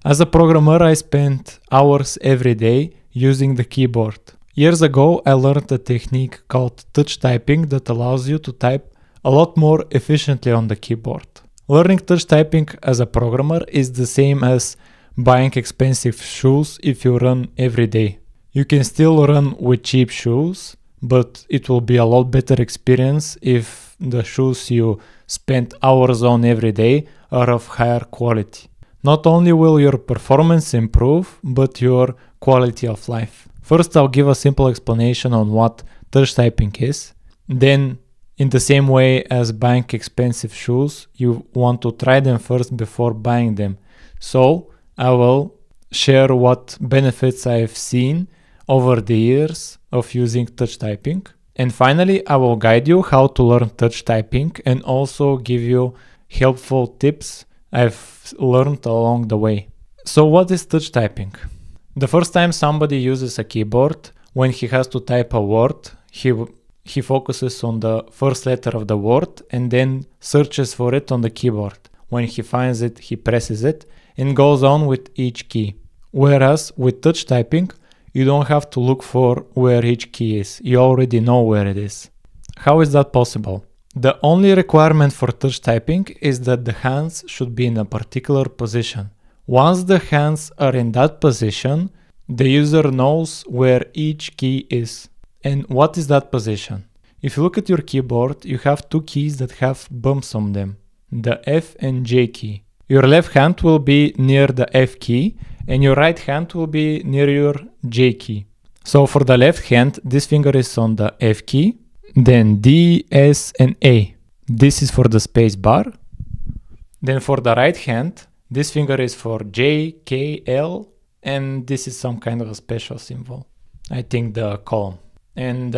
As a programmer, I spent hours every day using the keyboard. Years ago, I learned a technique called touch typing that allows you to type a lot more efficiently on the keyboard. Learning touch typing as a programmer is the same as buying expensive shoes if you run every day. You can still run with cheap shoes, but it will be a lot better experience if the shoes you spend hours on every day are of higher quality. Not only will your performance improve, but your quality of life. First, I'll give a simple explanation on what touch typing is. Then, in the same way as buying expensive shoes, you want to try them first before buying them. So, I will share what benefits I've seen over the years of using touch typing. And finally, I will guide you how to learn touch typing and also give you helpful tips I've learned along the way. So what is touch typing? The first time somebody uses a keyboard, when he has to type a word, he focuses on the first letter of the word and then searches for it on the keyboard. When he finds it, he presses it and goes on with each key. Whereas with touch typing, you don't have to look for where each key is. You already know where it is. How is that possible? The only requirement for touch typing is that the hands should be in a particular position. Once the hands are in that position, the user knows where each key is. And what is that position? If you look at your keyboard, you have two keys that have bumps on them, the F and J key. Your left hand will be near the F key and your right hand will be near your J key. So for the left hand, this finger is on the F key, then D, S and A. This is for the space bar. Then for the right hand, this finger is for J, K, L, and this is some kind of a special symbol. I think the column. And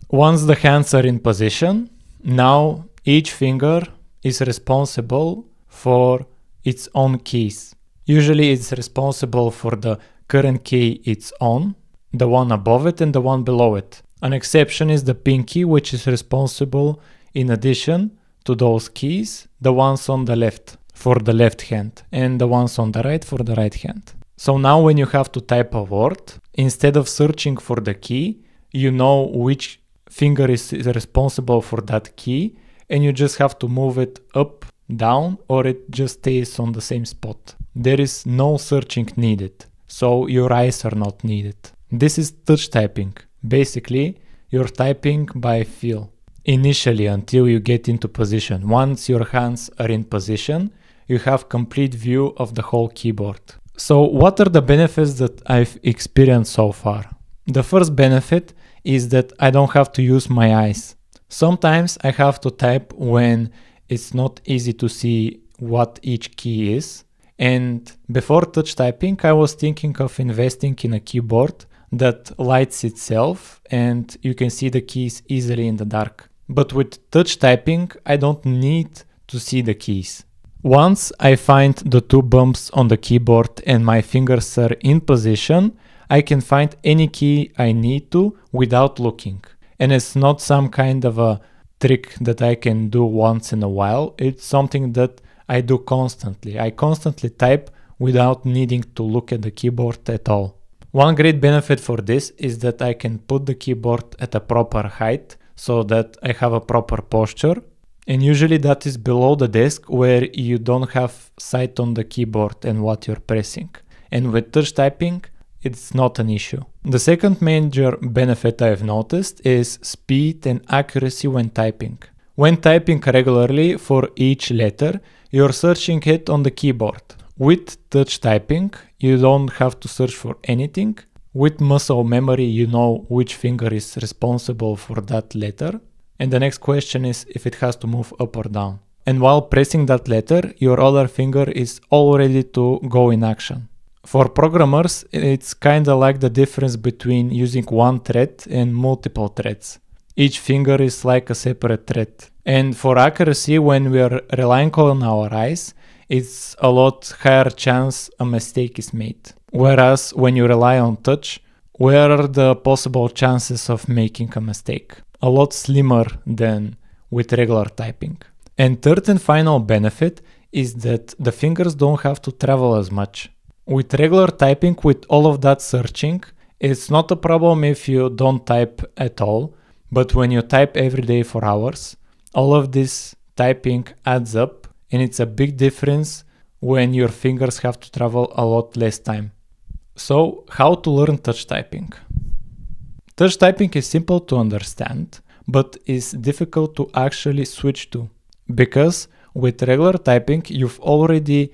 once the hands are in position, now each finger is responsible for its own keys. Usually it's responsible for the current key it's on, the one above it and the one below it. An exception is the pinky, which is responsible in addition to those keys, the ones on the left for the left hand and the ones on the right for the right hand. So now when you have to type a word, instead of searching for the key, you know which finger is responsible for that key and you just have to move it up, down, or it just stays on the same spot. There is no searching needed, so your eyes are not needed. This is touch typing. Basically, you're typing by feel. Initially, until you get into position. Once your hands are in position, you have complete view of the whole keyboard. So what are the benefits that I've experienced so far? The first benefit is that I don't have to use my eyes. Sometimes I have to type when it's not easy to see what each key is. And before touch typing, I was thinking of investing in a keyboard that lights itself and you can see the keys easily in the dark. But with touch typing, I don't need to see the keys. Once I find the two bumps on the keyboard and my fingers are in position, I can find any key I need to without looking. And it's not some kind of a trick that I can do once in a while. It's something that I do constantly. I constantly type without needing to look at the keyboard at all. One great benefit for this is that I can put the keyboard at a proper height so that I have a proper posture. And usually that is below the desk where you don't have sight on the keyboard and what you're pressing. And with touch typing, it's not an issue. The second major benefit I've noticed is speed and accuracy when typing. When typing regularly for each letter, you're searching it on the keyboard. With touch typing, you don't have to search for anything. With muscle memory, you know which finger is responsible for that letter. And the next question is if it has to move up or down. And while pressing that letter, your other finger is all ready to go in action. For programmers, it's kinda like the difference between using one thread and multiple threads. Each finger is like a separate thread. And for accuracy, when we are relying on our eyes, it's a lot higher chance a mistake is made. Whereas when you rely on touch, where are the possible chances of making a mistake? A lot slimmer than with regular typing. And third and final benefit is that the fingers don't have to travel as much. With regular typing, with all of that searching, it's not a problem if you don't type at all, but when you type every day for hours, all of this typing adds up, and it's a big difference when your fingers have to travel a lot less time. So, how to learn touch typing? Touch typing is simple to understand, but is difficult to actually switch to, because with regular typing you've already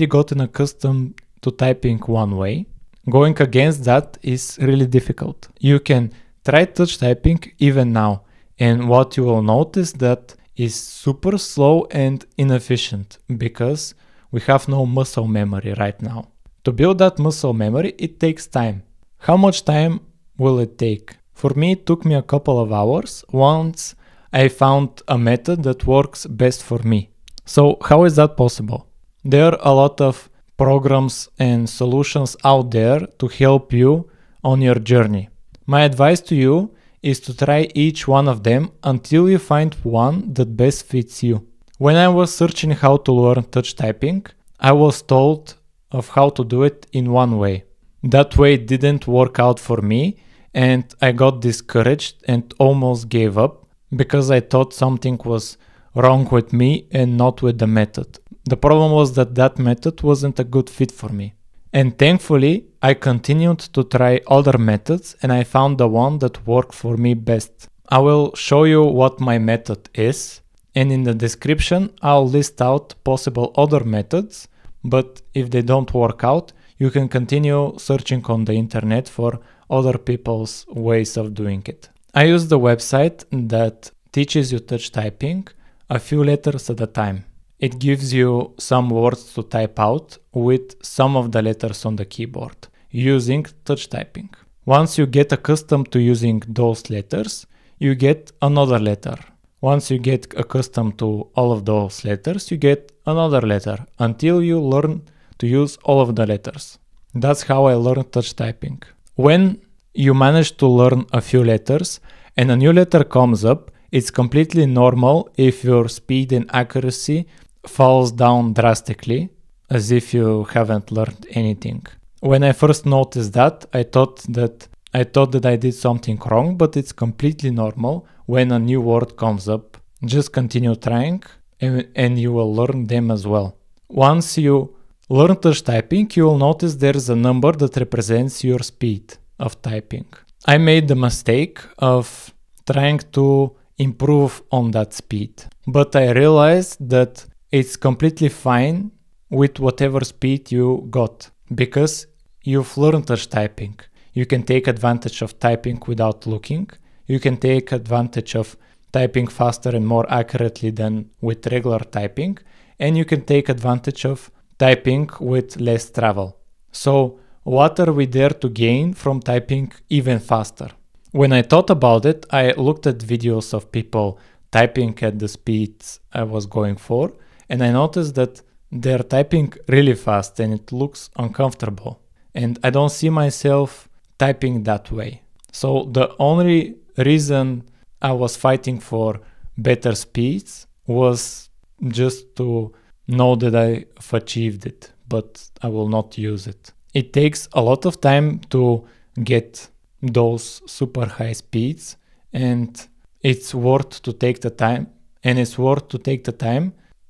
gotten accustomed to typing one way. Going against that is really difficult. You can try touch typing even now, and what you will notice that is super slow and inefficient, because we have no muscle memory right now. To build that muscle memory, it takes time. How much time will it take? For me, it took me a couple of hours once I found a method that works best for me. So how is that possible? There are a lot of programs and solutions out there to help you on your journey. My advice to you is to try each one of them until you find one that best fits you. When I was searching how to learn touch typing, I was told of how to do it in one way. That way didn't work out for me, and I got discouraged and almost gave up because I thought something was wrong with me and not with the method. The problem was that method wasn't a good fit for me. And thankfully, I continued to try other methods and I found the one that worked for me best. I will show you what my method is, and in the description I'll list out possible other methods, but if they don't work out, you can continue searching on the internet for other people's ways of doing it. I use the website that teaches you touch typing a few letters at a time. It gives you some words to type out with some of the letters on the keyboard using touch typing. Once you get accustomed to using those letters, you get another letter. Once you get accustomed to all of those letters, you get another letter until you learn to use all of the letters. That's how I learned touch typing. When you manage to learn a few letters and a new letter comes up, it's completely normal if your speed and accuracy falls down drastically, as if you haven't learned anything. When I first noticed that, I thought that I did something wrong, but it's completely normal when a new word comes up. Just continue trying and you will learn them as well. Once you learn touch typing, you will notice there's a number that represents your speed of typing. I made the mistake of trying to improve on that speed, but I realized that it's completely fine with whatever speed you got, because you've learned touch typing. You can take advantage of typing without looking. You can take advantage of typing faster and more accurately than with regular typing. And you can take advantage of typing with less travel. So what are we there to gain from typing even faster? When I thought about it, I looked at videos of people typing at the speeds I was going for, and I noticed that they're typing really fast and it looks uncomfortable. And I don't see myself typing that way. So the only reason I was fighting for better speeds was just to know that I've achieved it, but I will not use it. It takes a lot of time to get those super high speeds, and it's worth to take the time,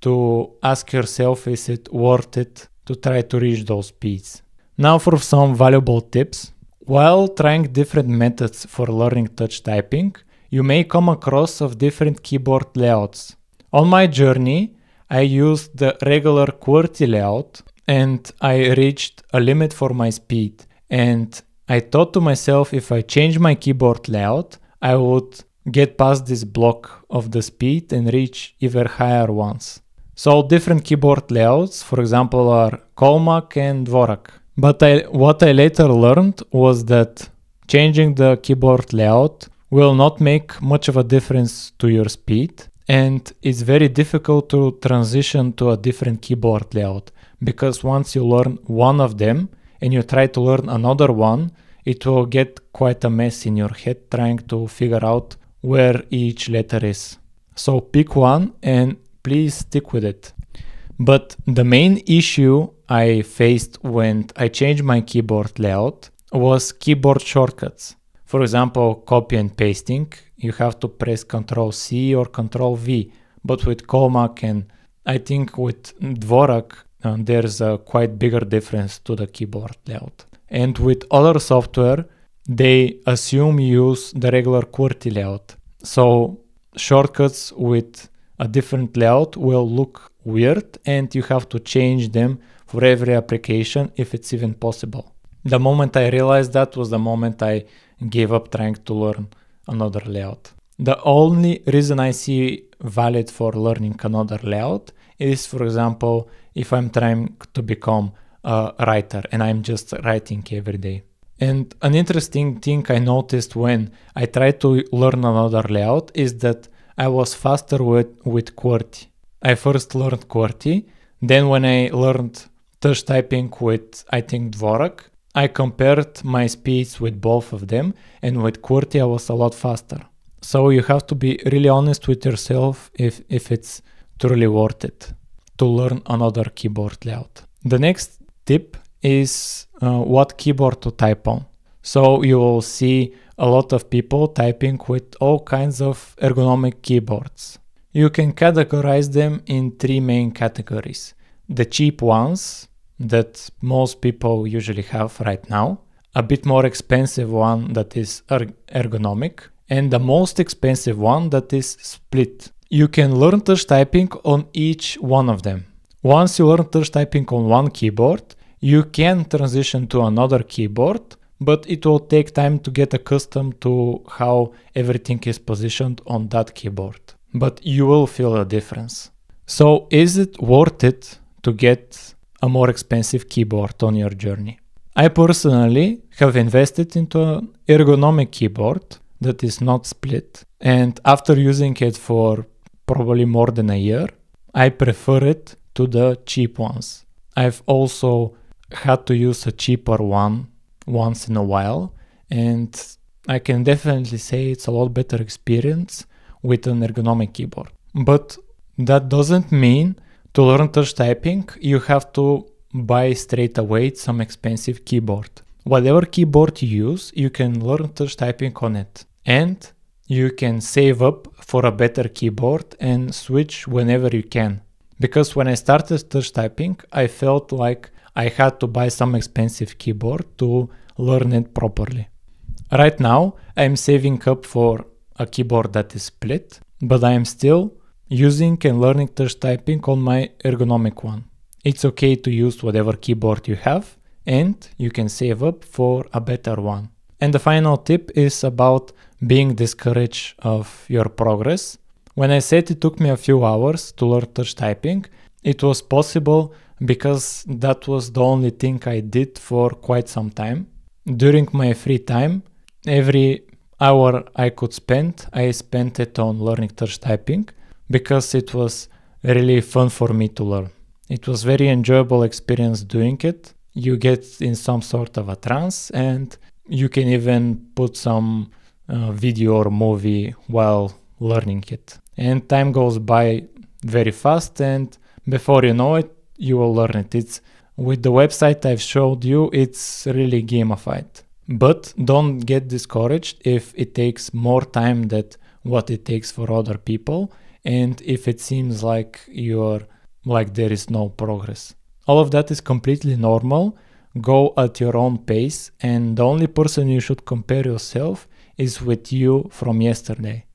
to ask yourself, is it worth it to try to reach those speeds? Now for some valuable tips. While trying different methods for learning touch typing, you may come across of different keyboard layouts. On my journey, I used the regular QWERTY layout and I reached a limit for my speed. And I thought to myself, if I change my keyboard layout, I would get past this block of the speed and reach even higher ones. So different keyboard layouts, for example, are Colmac and Dvorak. But what I later learned was that changing the keyboard layout will not make much of a difference to your speed, and it's very difficult to transition to a different keyboard layout, because once you learn one of them and you try to learn another one, it will get quite a mess in your head trying to figure out where each letter is. So pick one and please stick with it. But the main issue I faced when I changed my keyboard layout was keyboard shortcuts. For example, copy and pasting, you have to press Ctrl C or Ctrl V, but with Comac and I think with Dvorak, there's a quite bigger difference to the keyboard layout. And with other software, they assume you use the regular QWERTY layout. So shortcuts with a different layout will look weird and you have to change them for every application if it's even possible. The moment I realized that was the moment I gave up trying to learn another layout. The only reason I see valid for learning another layout is, for example, if I'm trying to become a writer and I'm just writing every day. And an interesting thing I noticed when I tried to learn another layout is that I was faster with QWERTY. I first learned QWERTY, then when I learned touch typing with, I think, Dvorak, I compared my speeds with both of them, and with QWERTY I was a lot faster. So you have to be really honest with yourself if it's truly worth it to learn another keyboard layout. The next tip is what keyboard to type on. So you will see a lot of people typing with all kinds of ergonomic keyboards. You can categorize them in three main categories. The cheap ones that most people usually have right now, a bit more expensive one that is ergonomic, and the most expensive one that is split. You can learn touch typing on each one of them. Once you learn touch typing on one keyboard, you can transition to another keyboard, but it will take time to get accustomed to how everything is positioned on that keyboard. But you will feel a difference. So is it worth it to get a more expensive keyboard on your journey? I personally have invested into an ergonomic keyboard that is not split, and after using it for probably more than a year, I prefer it to the cheap ones. I've also had to use a cheaper one once in a while, and I can definitely say it's a lot better experience with an ergonomic keyboard. But that doesn't mean to learn touch typing you have to buy straight away some expensive keyboard. Whatever keyboard you use, you can learn touch typing on it, and you can save up for a better keyboard and switch whenever you can. Because when I started touch typing, I felt like I had to buy some expensive keyboard to learn it properly. Right now, I'm saving up for a keyboard that is split, but I am still using and learning touch typing on my ergonomic one. It's okay to use whatever keyboard you have, and you can save up for a better one. And the final tip is about being discouraged of your progress. When I said it took me a few hours to learn touch typing, it was possible because that was the only thing I did for quite some time. During my free time, every hour I could spend, I spent it on learning touch typing because it was really fun for me to learn. It was very enjoyable experience doing it. You get in some sort of a trance, and you can even put some video or movie while learning it. And time goes by very fast, and before you know it, you will learn it. It's with the website I've showed you, it's really gamified. But don't get discouraged if it takes more time than what it takes for other people, and if it seems like there is no progress. All of that is completely normal. Go at your own pace, and the only person you should compare yourself is with you from yesterday.